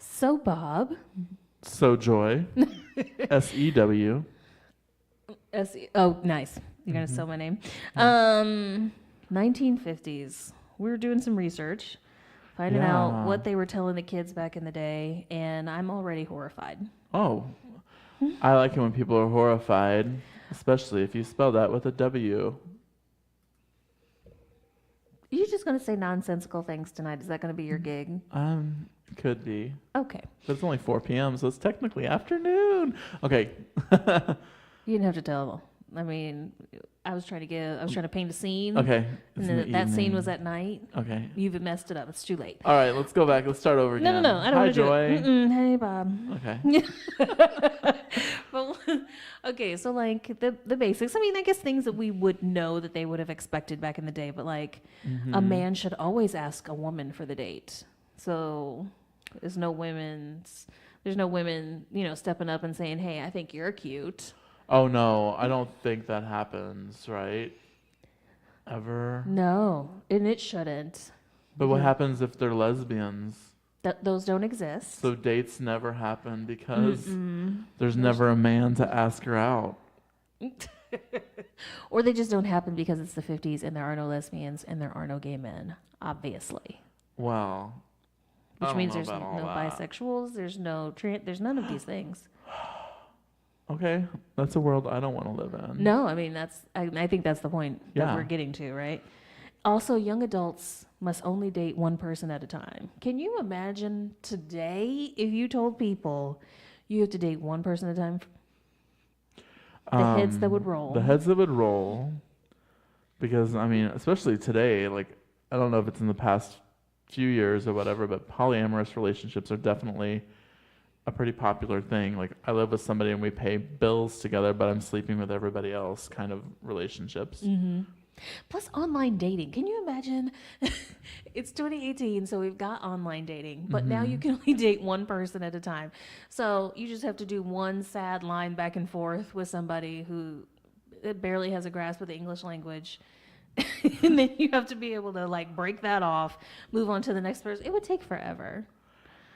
So Bob. So Joy. SEW. Oh, nice. You're going to sell my name. 1950's. We were doing some research, finding out what they were telling the kids back in the day, and I'm already horrified. Oh. I like it when people are horrified, especially if you spell that with a W. You're just going to say nonsensical things tonight. Is that going to be your gig? Could be. Okay. But it's only 4 p.m., so it's technically afternoon. Okay. You didn't have to tell. I mean, I was trying to paint a scene. Okay. And that scene was at night. Okay. You've messed it up. It's too late. All right, let's go back. Let's start over again. No. I don't want to do it. Joy. Hey, Bob. Okay. But, okay, so like the basics. I mean, I guess things that we would know that they would have expected back in the day. But like, a man should always ask a woman for the date. So there's no women, stepping up and saying, "Hey, I think you're cute." Oh, no, I don't think that happens, right? Ever? No, and it shouldn't. But what happens if they're lesbians? Those don't exist. So dates never happen because there's never a man to ask her out. Or they just don't happen because it's the 50s and there are no lesbians and there are no gay men, obviously. Well, Which means there's no bisexuals, there's there's none of these things. Okay, that's a world I don't want to live in. No, I mean, I think that's the point that Yeah. we're getting to, right? Also, young adults must only date one person at a time. Can you imagine today if you told people you have to date one person at a time? The heads that would roll. The heads that would roll. Because, I mean, especially today, like, I don't know if it's in the past few years or whatever, but polyamorous relationships are definitely a pretty popular thing. Like, I live with somebody and we pay bills together, but I'm sleeping with everybody else kind of relationships. Mm-hmm. Plus online dating. Can you imagine? It's 2018, so we've got online dating, but now you can only date one person at a time. So you just have to do one sad line back and forth with somebody who barely has a grasp of the English language. And then you have to be able to like break that off, move on to the next person. It would take forever.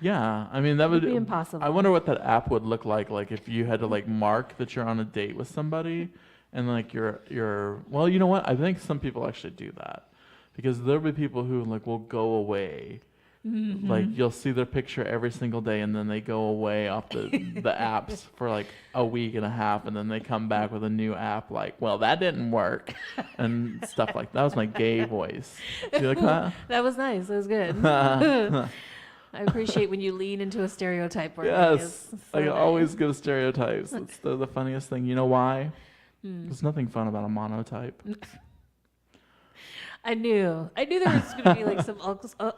Yeah, I mean, that would be impossible. I wonder what that app would look like if you had to like mark that you're on a date with somebody and like you're well, you know what? I think some people actually do that because there'll be people who like will go away. Mm-hmm. Like you'll see their picture every single day and then they go away off the apps for like a week and a half and then they come back with a new app like, well, that didn't work and stuff like that. That was my gay voice. Do you like that? That was nice. That was good. I appreciate when you lean into a stereotype. Yes, so I nice. always go to stereotypes. It's the funniest thing. You know why? There's nothing fun about a monotype. I knew there was going to be like some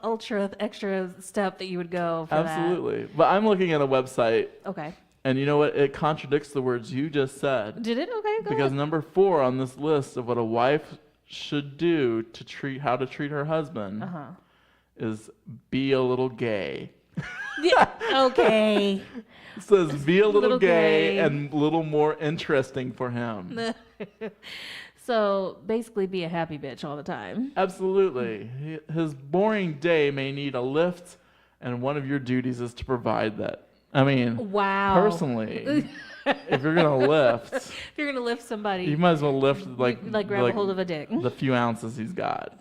ultra extra step that you would go for Absolutely. But I'm looking at a website. Okay. And you know what? It contradicts the words you just said. Did it? Okay, go Because ahead. number 4 on this list of what a wife should do to how to treat her husband is be a little gay. Yeah, okay. It says be a little gay and a little more interesting for him. So basically be a happy bitch all the time. Absolutely. His boring day may need a lift, and one of your duties is to provide that. I mean, wow. Personally, if you're going to lift... If you're going to lift somebody... You might as well lift, like grab a hold of a dick. The few ounces he's got.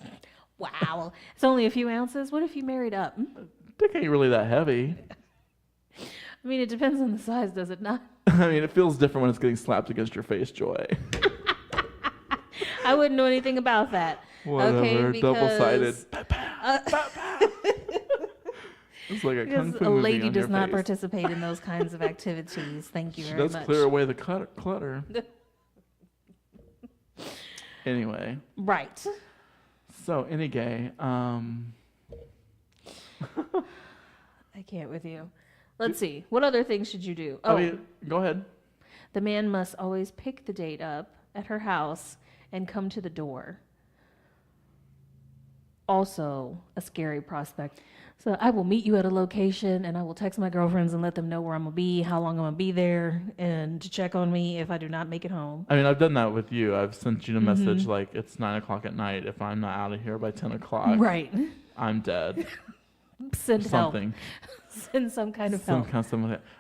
Wow. It's only a few ounces? What if you married up? Dick ain't really that heavy. I mean, it depends on the size, does it not? I mean, it feels different when it's getting slapped against your face, Joy. I wouldn't know anything about that. Whatever, okay, because, double-sided. It's like a kung fu movie. A lady on does your not face. participate in those kinds of activities. Thank you very much. She does clear away the clutter. Anyway. Right. So, any gay. I can't with you. Let's see. What other things should you do? I mean, go ahead. The man must always pick the date up at her house and come to the door. Also, a scary prospect. So I will meet you at a location and I will text my girlfriends and let them know where I'm going to be, how long I'm going to be there, and to check on me if I do not make it home. I mean, I've done that with you. I've sent you a message like it's 9 o'clock at night. If I'm not out of here by 10 o'clock, right, I'm dead. send something. help. Send some kind of help.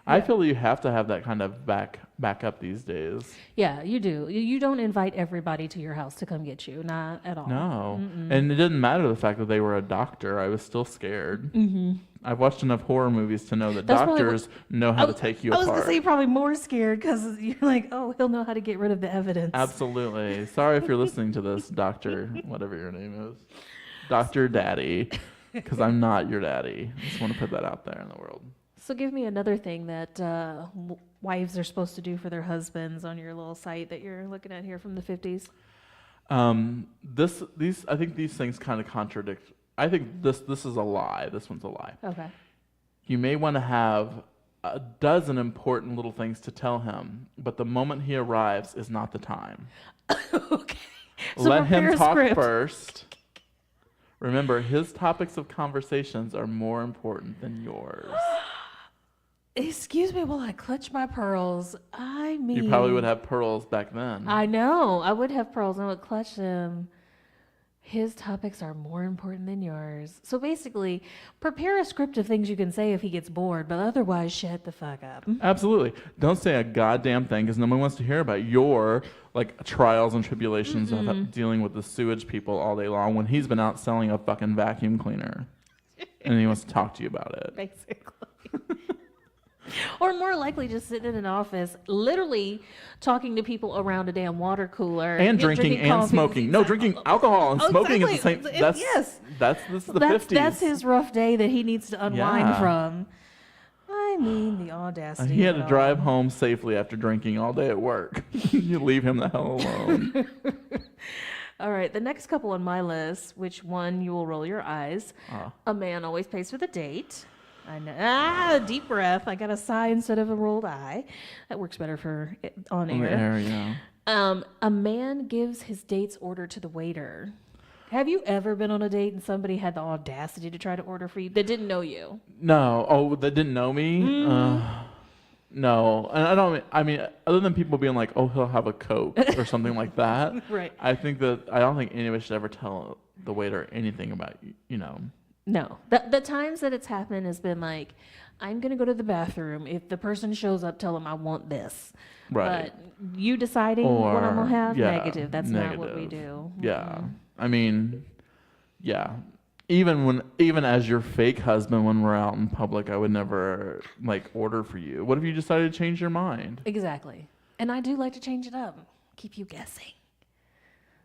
I feel you have to have that kind of backup these days. Yeah, you do. You don't invite everybody to your house to come get you. Not at all. No. Mm-mm. And it didn't matter the fact that they were a doctor. I was still scared. Mm-hmm. I've watched enough horror movies to know that That's doctors know how to take you I was apart. going to say you're probably more scared because you're like, oh, he'll know how to get rid of the evidence. Absolutely. Sorry if you're listening to this, Dr. whatever your name is. Dr. Daddy. Because I'm not your daddy. I just want to put that out there in the world. So give me another thing that wives are supposed to do for their husbands on your little site that you're looking at here from the 50s. I think these things kind of contradict. I think this is a lie. This one's a lie. Okay. You may want to have a dozen important little things to tell him, but the moment he arrives is not the time. Okay. So let him talk script. first. Remember, his topics of conversations are more important than yours. Excuse me while I clutch my pearls. I mean... You probably would have pearls back then. I know. I would have pearls and I would clutch them. His topics are more important than yours. So basically, prepare a script of things you can say if he gets bored, but otherwise shut the fuck up. Absolutely. Don't say a goddamn thing because nobody wants to hear about your trials and tribulations of dealing with the sewage people all day long when he's been out selling a fucking vacuum cleaner and he wants to talk to you about it. Basically. Or more likely just sitting in an office, literally talking to people around a damn water cooler. And drinking and coffee. smoking. No, drinking alcohol and smoking at the same time. Yes. This is the 50s. That's his rough day that he needs to unwind Yeah. from. I mean, the audacity. He had of to it drive all. home safely after drinking all day at work. You leave him the hell alone. All right, the next couple on my list, which one you will roll your eyes. A man always pays for the date. I know. Deep breath. I got a sigh instead of a rolled eye. That works better for on On the air. air, yeah. A man gives his date's order to the waiter. Have you ever been on a date and somebody had the audacity to try to order for you that didn't know you? No. Oh, that didn't know me? No. And I mean, other than people being like, oh, he'll have a Coke or something like that. Right. I don't think anybody should ever tell the waiter anything about, you know. No. The times that it's happened has been like, I'm going to go to the bathroom. If the person shows up, tell them I want this. Right. But you deciding what I'm going to have? Yeah, negative. That's not what we do. Yeah. I mean, yeah. Even as your fake husband, when we're out in public, I would never order for you. What if you decided to change your mind? Exactly. And I do like to change it up. Keep you guessing.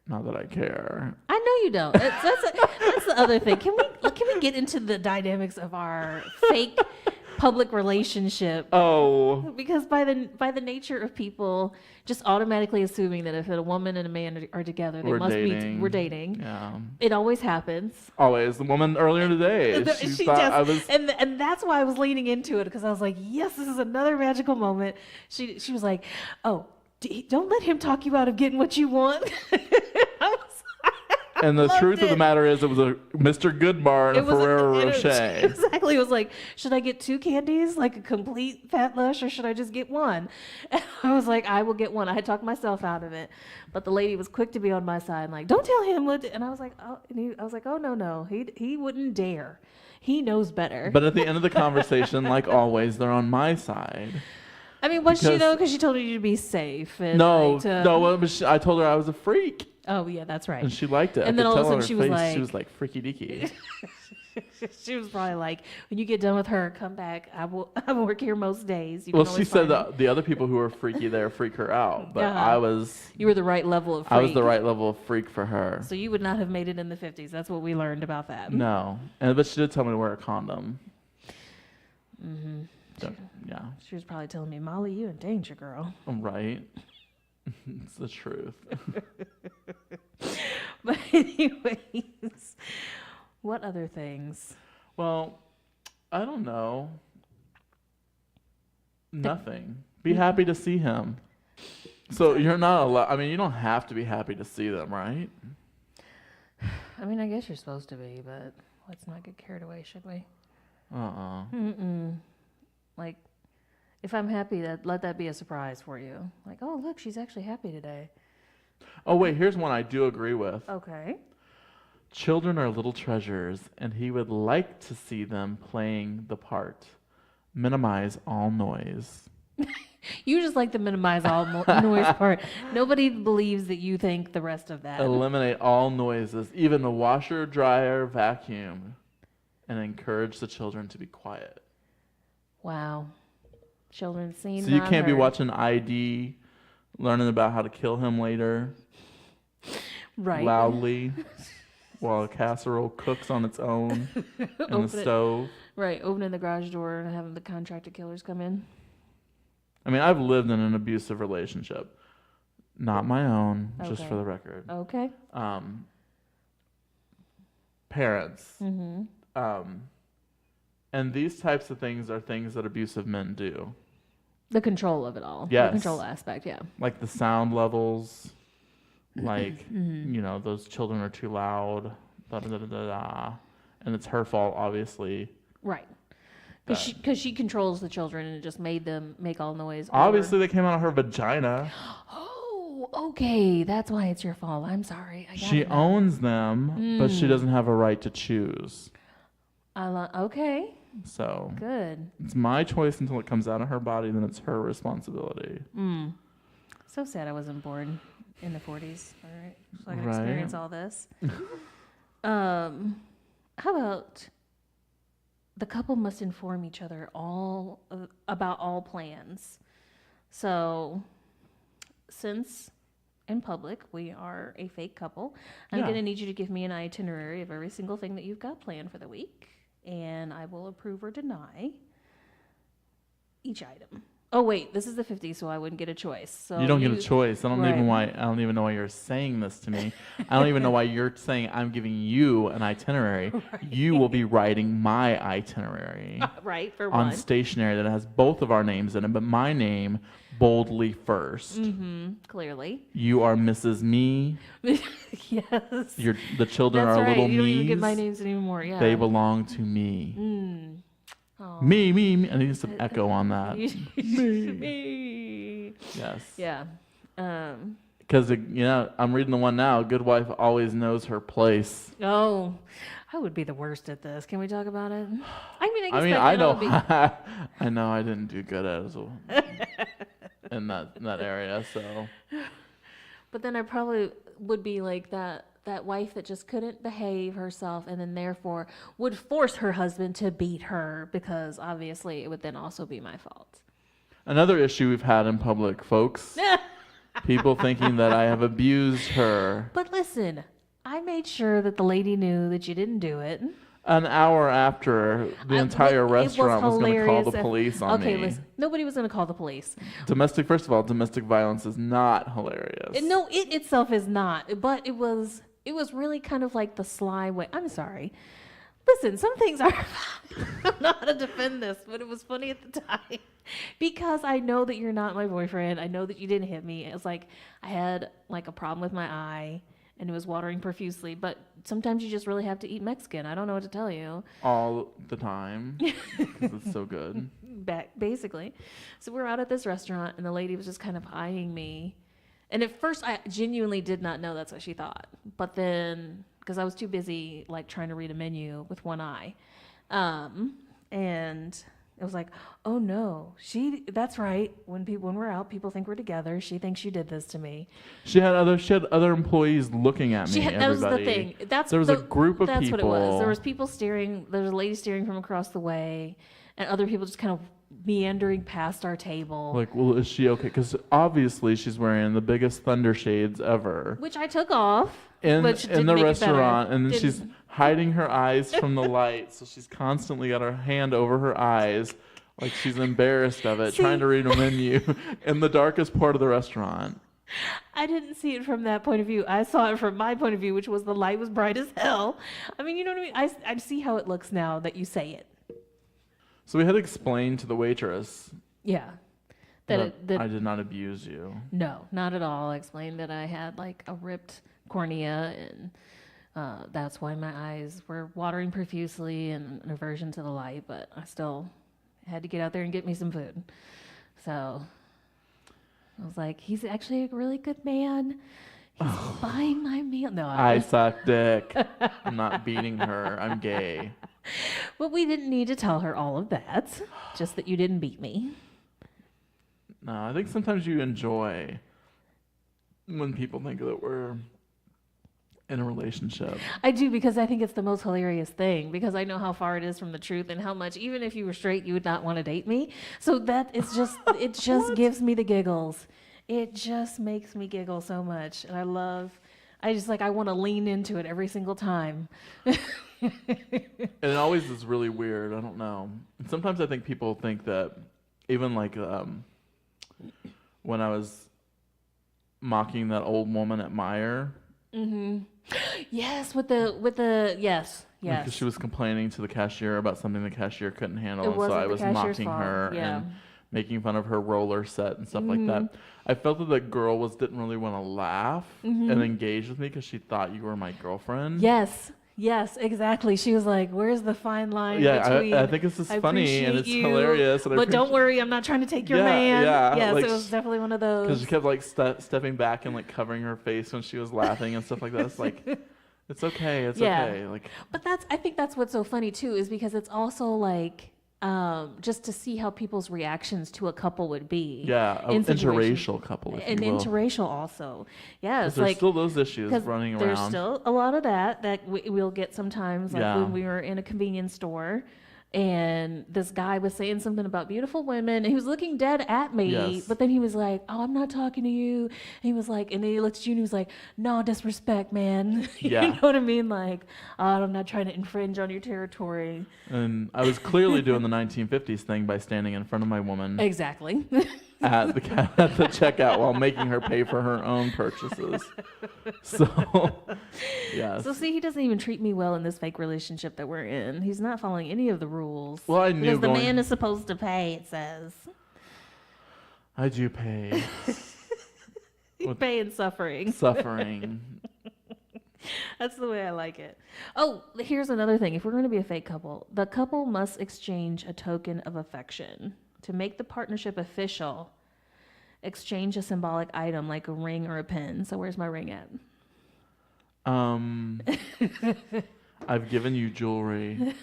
Not that I care. I know you don't. That's the other thing. Can we get into the dynamics of our fake public relationship? Oh. Because by the nature of people just automatically assuming that if a woman and a man are together, they must be we're dating. Yeah. It always happens. Always. The woman earlier today. She thought I was. And that's why I was leaning into it because I was like, yes, this is another magical moment. She was like, oh, don't let him talk you out of getting what you want. And the truth of the matter is, it was a Mr. Goodbar and a Ferrero Rocher. Exactly. It was like, should I get 2 candies, like a complete fat lush, or should I just get one? And I was like, I will get one. I had talked myself out of it, but the lady was quick to be on my side, and like, don't tell him what. And I was like, oh no, he wouldn't dare. He knows better. But at the end of the conversation, like always, they're on my side. I mean, was she though? Because she told you to be safe. And no. I told her I was a freak. Oh yeah, that's right. And she liked it. And then all of a sudden she was like, freaky deaky. She was probably like, when you get done with her, come back. I will work here most days. Well, she said that the other people who were freaky there freak her out, but you were the right level of freak. I was the right level of freak for her. So you would not have made it in the 50s. That's what we learned about that. No, but she did tell me to wear a condom. Mm-hmm. So, yeah. She was probably telling me, Molly, you in danger, girl. Right. It's the truth. But anyways, what other things? Well, I don't know. Nothing. Be happy to see him. So you're not allowed. I mean, you don't have to be happy to see them, right? I mean, I guess you're supposed to be, but let's not get carried away, should we? Like, if I'm happy, let that be a surprise for you. Like, oh, look, she's actually happy today. Oh, wait, here's one I do agree with. Okay. children are little treasures, and he would like to see them playing the part. Minimize all noise. You just like to minimize all noise part. Nobody believes that you think the rest of that. Eliminate all noises, even a washer, dryer, vacuum, and encourage the children to be quiet. Wow. Children seen, So you not can't be heard. watching ID, learning about how to kill him later Right. loudly while a casserole cooks on its own in Open the it. stove. Right, opening the garage door and having the contracted killers come in. I mean, I've lived in an abusive relationship. Not my own, just Okay. for the record. Okay. Parents. Mm-hmm. And these types of things are things that abusive men do. The control of it all. Yes. The control aspect, yeah. Like the sound levels, like, those children are too loud, da-da-da-da-da. And it's her fault, obviously. Right. Because she controls the children and it just made them make all noise. Obviously, they came out of her vagina. Oh, okay. That's why it's your fault. I'm sorry. I got She it now. owns them, but she doesn't have a right to choose. Okay. So Good. it's my choice until it comes out of her body, then it's her responsibility. So sad I wasn't born in the 40s. All right. So I can Right. experience all this. How about the couple must inform each other about all plans. So since in public we are a fake couple, I'm Yeah. going to need you to give me an itinerary of every single thing that you've got planned for the week, and I will approve or deny each item. Oh wait, this is the 50s, so I wouldn't get a choice. So You don't get a choice. I don't even know why you're saying this to me. I don't even know why you're saying I'm giving you an itinerary. You will be writing my itinerary right for on one. stationery that has both of our names in it, but my name boldly first. Clearly. You are Mrs. Me. Yes. The children That's are right. little You don't even me's. get my names anymore. Yeah. They belong to me. Aw. Me, me, me. I need some echo on that. Me. Yes. Yeah. Because, I'm reading the one now. Good wife always knows her place. Oh, I would be the worst at this. Can we talk about it? I guess I know. Be... I know I didn't do good at it in that area. So. But then I probably would be like that wife that just couldn't behave herself and then therefore would force her husband to beat her because obviously it would then also be my fault. Another issue we've had in public, folks. People thinking that I have abused her. But listen, I made sure that the lady knew that you didn't do it. An hour after the entire restaurant was going to call the hilarious police on me. Okay, listen, nobody was going to call the police. First of all, domestic violence is not hilarious. No, it itself is not, but it was really kind of like the sly way. I'm sorry. Listen, some things are I don't know how to defend this, but it was funny at the time because I know that you're not my boyfriend. I know that you didn't hit me. It was like I had like a problem with my eye and it was watering profusely, but sometimes you just really have to eat Mexican. I don't know what to tell you. All the time. Because it's so good. Basically. So we're out at this restaurant and the lady was just kind of eyeing me. And at first I genuinely did not know that's what she thought. But then, because I was too busy like trying to read a menu with one eye. And it was like, oh no, that's right. When we're out, people think we're together. She thinks you did this to me. She had other employees looking at me. That was the thing. There was a group of that's people. That's what it was. There was people staring. There was a lady staring from across the way, and other people just kind of meandering past our table. Like, well, is she okay? Because obviously she's wearing the biggest thunder shades ever. Which I took off. In which the didn't make it restaurant, better. and then she's hiding her eyes from the light, so she's constantly got her hand over her eyes, like she's embarrassed of it, trying to read a menu in the darkest part of the restaurant. I didn't see it from that point of view. I saw it from my point of view, which was the light was bright as hell. I mean, you know what I mean? I see how it looks now that you say it. So we had to explain to the waitress Yeah. that I did not abuse you. No, not at all. I explained that I had like a ripped cornea and that's why my eyes were watering profusely and an aversion to the light, but I still had to get out there and get me some food. So I was like, he's actually a really good man. buying my meal. No, I suck dick. I'm not beating her. I'm gay. But we didn't need to tell her all of that. Just that you didn't beat me. No, I think sometimes you enjoy when people think that we're in a relationship. I do, because I think it's the most hilarious thing, because I know how far it is from the truth and how much, even if you were straight, you would not want to date me. So that is just, it just gives me the giggles. It just makes me giggle so much. And I want to lean into it every single time. And it always is really weird. I don't know. And sometimes I think people think that even like when I was mocking that old woman at Meijer. Mm-hmm. Yes, yes. Because she was complaining to the cashier about something the cashier couldn't handle. It And so wasn't I the was cashier's mocking fault. her Yeah. and making fun of her roller set and stuff like that. I felt that the girl didn't really want to laugh and engage with me because she thought you were my girlfriend. Yes, exactly. She was like, "Where's the fine line between?" I think it's just funny and it's hilarious. And but don't worry, I'm not trying to take your man. Yes, like, it was definitely one of those. Because she kept like stepping back and like covering her face when she was laughing and stuff like that. It's like, it's okay, okay. Like, but I think that's what's so funny too, is because it's also like, just to see how people's reactions to a couple would be. Yeah, an interracial couple, if and you will. interracial also. Yeah, it's there's like still those issues running around. There's still a lot of that we'll get sometimes, like when we were in a convenience store. And this guy was saying something about beautiful women, and he was looking dead at me, but then he was like, "Oh, I'm not talking to you." And he was like, and then he looked at you and he was like, "No disrespect, man." Yeah. You know what I mean? Like, "Oh, I'm not trying to infringe on your territory." And I was clearly doing the 1950s thing by standing in front of my woman Exactly. at the checkout while making her pay for her own purchases. So, yes. So see, he doesn't even treat me well in this fake relationship that we're in. He's not following any of the rules. Well, I knew because the man is supposed to pay, it says. I do pay. Pay and suffering. Suffering. That's the way I like it. Oh, here's another thing. If we're going to be a fake couple, the couple must exchange a token of affection. To make the partnership official, exchange a symbolic item like a ring or a pin. So where's my ring at? I've given you jewelry.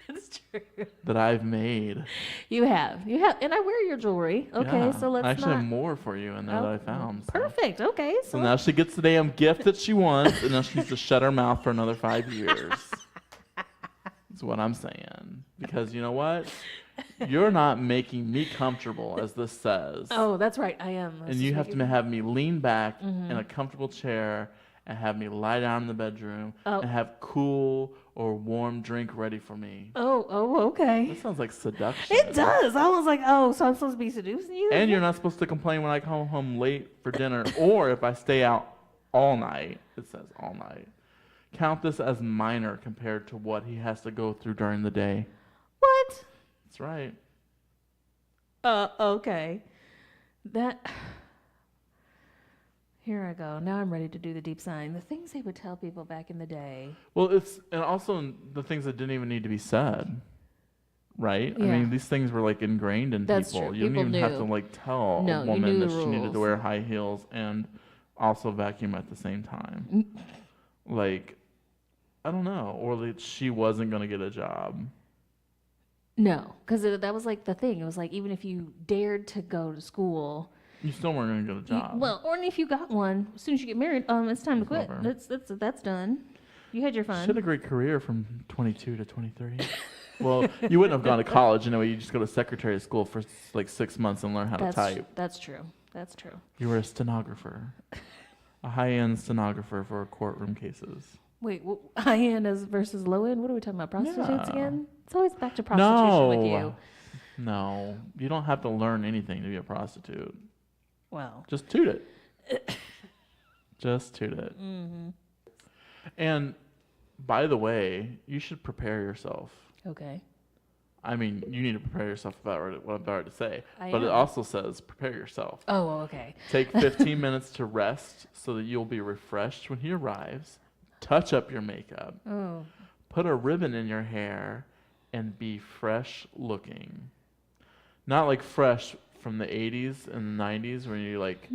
That's true. That I've made. You have, and I wear your jewelry. Okay, Yeah. so let's I actually not. have more for you in there that I found. So. Perfect. Okay, So now she gets the damn gift that she wants, and now she needs to shut her mouth for another 5 years. That's what I'm saying. Because you know what? You're not making me comfortable, as this says. Oh, that's right. I am. And you have to have me lean back in a comfortable chair and have me lie down in the bedroom and have cool or warm drink ready for me. Oh, okay. That sounds like seduction. It does. I was like, oh, so I'm supposed to be seducing you? And you're not supposed to complain when I come home late for dinner or if I stay out all night. It says all night. Count this as minor compared to what he has to go through during the day. What? That's right. Okay. Here I go. Now I'm ready to do the deep sighing. The things they would tell people back in the day. Well, and also the things that didn't even need to be said, right? Yeah. I mean, these things were like ingrained in That's people. true. You didn't People even have to knew. like tell No, a you woman knew that the she needed to rules. wear high heels and also vacuum at the same time. Like, I don't know, or that she wasn't going to get a job. No, because that was like the thing. It was like, even if you dared to go to school, You still weren't going to get a job. or if you got one, as soon as you get married, it's time to quit. over. That's done. You had your fun. She had a great career from 22 to 23. Well, you wouldn't have gone to college anyway. You just go to secretary school for like 6 months and learn how to type. That's true. That's true. You were a stenographer, a high-end stenographer for courtroom cases. Wait, high-end versus low-end? What are we talking about? Prostitutes Yeah. again? It's always back to prostitution with you. No, you don't have to learn anything to be a prostitute. Well. Just toot it. Just toot it. Mm-hmm. And by the way, you should prepare yourself. Okay. I mean, you need to prepare yourself about what I'm about to say. I But am. it also says prepare yourself. Oh, okay. Take 15 minutes to rest so that you'll be refreshed when he arrives. Touch up your makeup. Oh. Put a ribbon in your hair and be fresh looking. Not like fresh from the 80s and the 90s where you like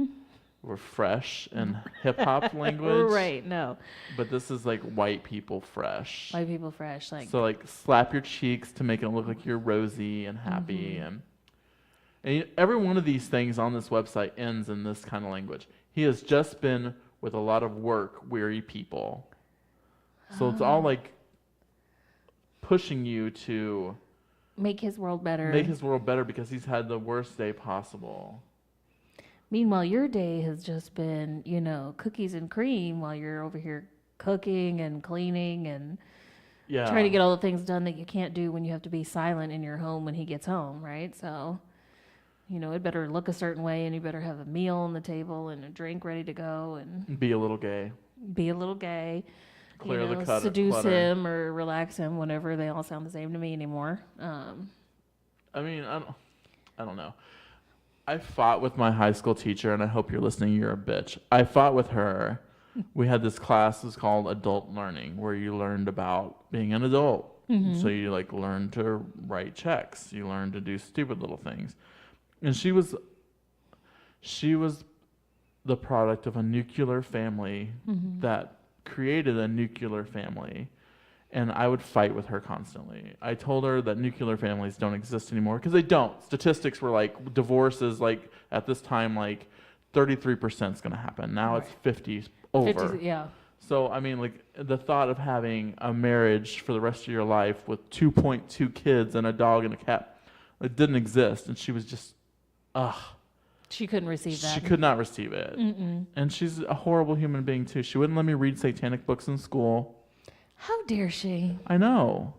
were fresh and hip hop language. Right, no. But this is like white people fresh. White people fresh. Like, So like slap your cheeks to make it look like you're rosy and happy. And every one of these things on this website ends in this kind of language. He has just been with a lot of work weary people. So it's all like pushing you to make his world better. make his world better because he's had the worst day possible. Meanwhile, your day has just been, cookies and cream while you're over here cooking and cleaning and trying to get all the things done that you can't do when you have to be silent in your home when he gets home, right? So, it better look a certain way, and you better have a meal on the table and a drink ready to go and Be a little gay. Clear the clutter. Seduce him or relax him, whenever. They all sound the same to me anymore. I mean, I don't know. I fought with my high school teacher, and I hope you're listening. You're a bitch. I fought with her. We had this class that was called Adult Learning, where you learned about being an adult. So you like learn to write checks. You learn to do stupid little things. And she was the product of a nuclear family that created a nuclear family. And I would fight with her constantly. I told her that nuclear families don't exist anymore because they don't. Statistics were like divorces, like at this time, like 33% is going to happen. Now it's 50 over. 50, yeah. So, I mean, like the thought of having a marriage for the rest of your life with 2.2 kids and a dog and a cat, it didn't exist. And she was just, She couldn't receive that. She could not receive it. And she's a horrible human being too. She wouldn't let me read satanic books in school. How dare she? I know.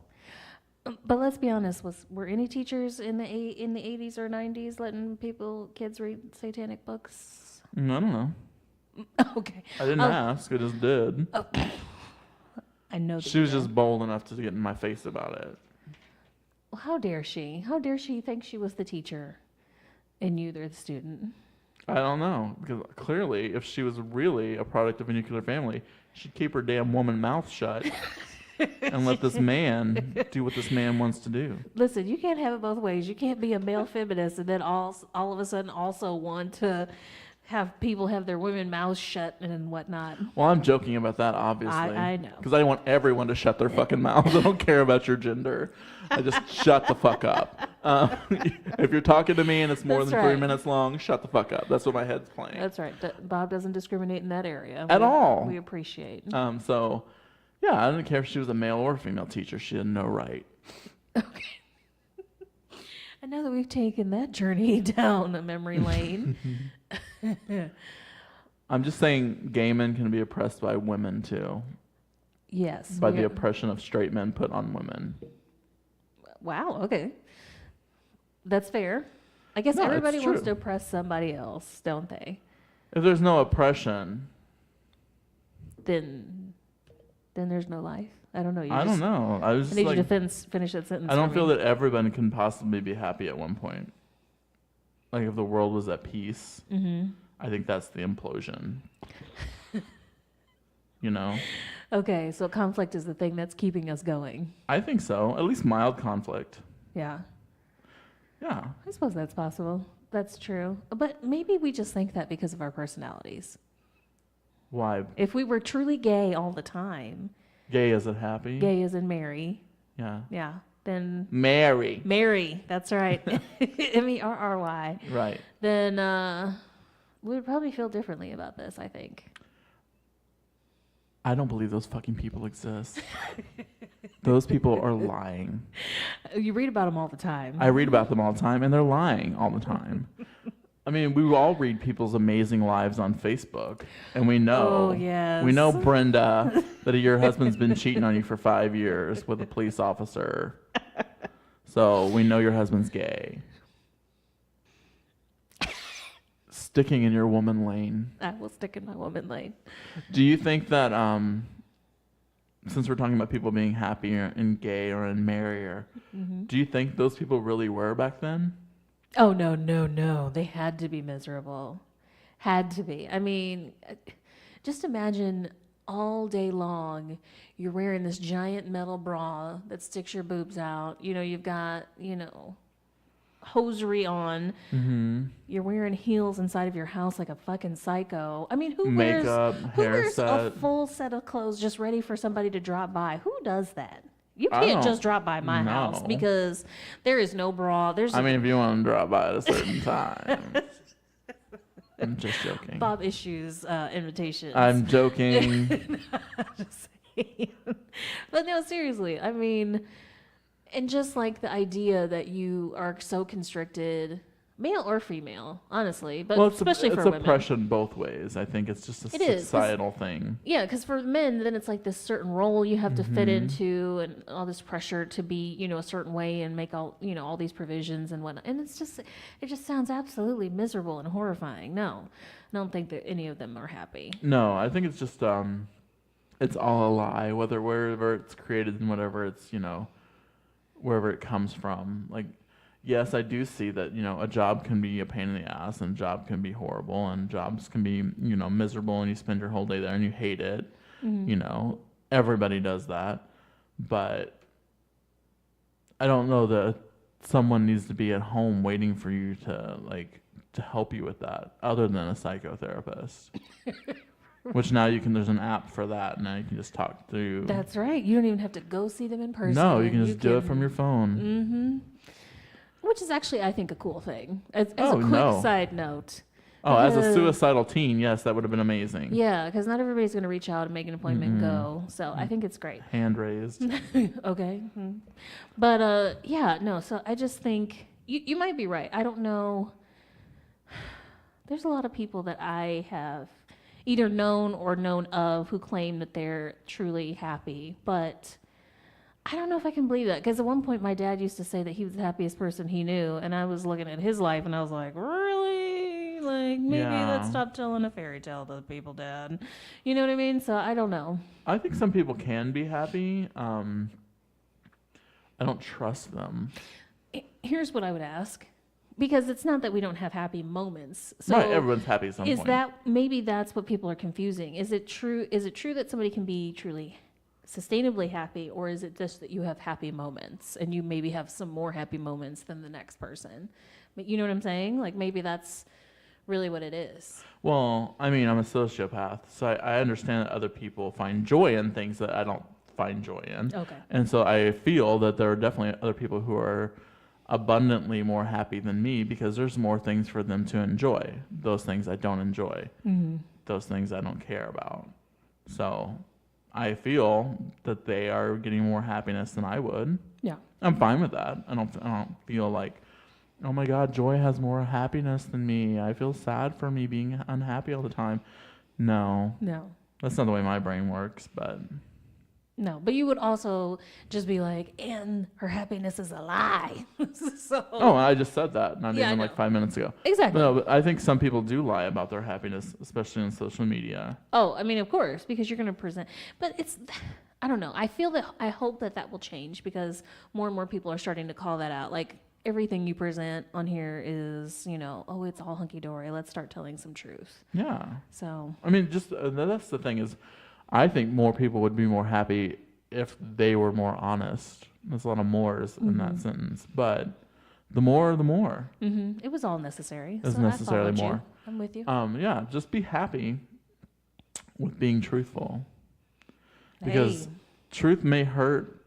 But let's be honest, were any teachers in the 80s or 90s letting kids read satanic books? I don't know. Okay. I didn't ask. I just did. Oh. I know. She was just bold enough to get in my face about it. Well, how dare she? How dare she think she was the teacher and you, they're the student? I don't know. Because clearly, if she was really a product of a nuclear family, she'd keep her damn woman mouth shut and let this man do what this man wants to do. Listen, you can't have it both ways. You can't be a male feminist and then all of a sudden also want to have people have their women mouths shut and whatnot. Well, I'm joking about that, obviously. I know. Because I want everyone to shut their fucking mouths. I don't care about your gender. I just shut the fuck up. If you're talking to me and it's more than 3 minutes long, shut the fuck up. That's what my head's playing. That's right. Bob doesn't discriminate in that area. At all. We appreciate. So, yeah, I didn't care if she was a male or female teacher. She had no right. Okay. And now that we've taken that journey down a memory lane. I'm just saying gay men can be oppressed by women too. Yes. By the oppression of straight men put on women. Wow, okay. That's fair. I guess everybody wants to oppress somebody else, don't they? If there's no oppression, then there's no life. I don't know. I don't know. I was I need like, you to finish that sentence. I don't feel that everyone can possibly be happy at one point. Like if the world was at peace, I think that's the implosion. You know? Okay, so conflict is the thing that's keeping us going. I think so. At least mild conflict. Yeah. Yeah. I suppose that's possible. That's true. But maybe we just think that because of our personalities. Why? If we were truly gay all the time. Gay as in happy? Gay as in Mary. Yeah. Yeah. Then Mary. That's right. Merry. Right. Then we would probably feel differently about this, I think. I don't believe those fucking people exist. Those people are lying. You read about them all the time. I read about them all the time, and they're lying all the time. I mean, we all read people's amazing lives on Facebook, and we know, we know, Brenda, that your husband's been cheating on you for 5 years with a police officer. So we know your husband's gay. Sticking in your woman lane. I will stick in my woman lane. Do you think that, since we're talking about people being happy and gay or in marry, do you think those people really were back then? Oh, no. They had to be miserable. Had to be. I mean, just imagine all day long you're wearing this giant metal bra that sticks your boobs out. You know, you've got, hosiery on. Mm-hmm. You're wearing heels inside of your house like a fucking psycho. I mean, who Makeup, wears a hairset. full set of clothes just ready for somebody to drop by? Who does that? You I can't don't just drop by my house know. because there is no bra. I mean, if you want to drop by at a certain time. I'm just joking. Bob issues invitations. I'm joking. Just saying. But no, seriously. I mean, and just like the idea that you are so constricted, male or female, honestly, but Well, especially it's for women. oppression both ways. I think it's just a It is, 'cause- societal thing. Yeah, because for men, then it's like this certain role you have to fit Mm-hmm. into, and all this pressure to be, a certain way and make all these provisions and whatnot. And it just sounds absolutely miserable and horrifying. No, I don't think that any of them are happy. No, I think it's just it's all a lie. Wherever it's created and whatever it's wherever it comes from. Like, yes, I do see that a job can be a pain in the ass, and a job can be horrible, and jobs can be miserable, and you spend your whole day there and you hate it. Mm-hmm. Everybody does that, but I don't know that someone needs to be at home waiting for you to help you with that, other than a psychotherapist. Which now there's an app for that. Now you can just talk through. That's right. You don't even have to go see them in person. No, you can just do it from your phone. Mm-hmm. Which is actually, I think, a cool thing. As Oh, a quick no. side note. Oh, as a Because- suicidal teen, yes, that would have been amazing. Yeah, because not everybody's going to reach out and make an appointment and go. So I think it's great. Hand raised. Okay. But yeah, no, so I just think you might be right. I don't know. There's a lot of people that I have either known or known of who claim that they're truly happy, but I don't know if I can believe that, because at one point my dad used to say that he was the happiest person he knew, and I was looking at his life and I was like, really? Like, maybe Yeah. let's stop telling a fairy tale to people, Dad. You know what I mean? So I don't know. I think some people can be happy. I don't trust them. Here's what I would ask, because it's not that we don't have happy moments. So Right, everyone's happy at some is point. that maybe that's what people are confusing? Is it true that somebody can be truly sustainably happy, or is it just that you have happy moments and you maybe have some more happy moments than the next person? But you know what I'm saying? Like, maybe that's really what it is. Well, I mean, I'm a sociopath, so I understand that other people find joy in things that I don't find joy in. Okay. And so I feel that there are definitely other people who are abundantly more happy than me, because there's more things for them to enjoy. Those things I don't enjoy. Mm-hmm. Those things I don't care about. So I feel that they are getting more happiness than I would. Yeah. I'm fine with that. I don't feel like, oh my God, Joy has more happiness than me. I feel sad for me being unhappy all the time. No, No. that's not the way my brain works. But No, but you would also just be like, and her happiness is a lie. So oh, I just said that not Yeah, I even know. like 5 minutes ago. exactly. No, but I think some people do lie about their happiness, especially on social media. Oh, I mean, of course, because you're going to present. But I don't know. I hope that will change, because more and more people are starting to call that out. Like, everything you present on here is, oh, it's all hunky dory. Let's start telling some truth. Yeah. So, I mean, just that's the thing is, I think more people would be more happy if they were more honest. There's a lot of mores in that sentence, but the more, the more. it was all necessary. It's So necessarily I followed you. more. I'm with you. Yeah, just be happy with being truthful, because Hey, truth may hurt,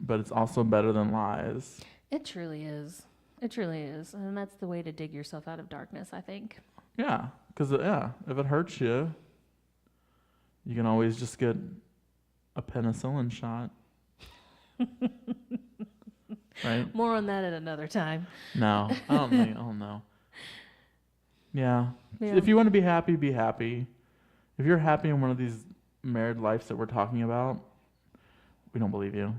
but it's also better than lies. it truly is. It truly is. And that's the way to dig yourself out of darkness, I think. Yeah, because if it hurts you, you can always just get a penicillin shot. Right? More on that at another time. No, I don't think. Oh no. Yeah. Yeah. If you want to be happy, be happy. If you're happy in one of these married lives that we're talking about, we don't believe you.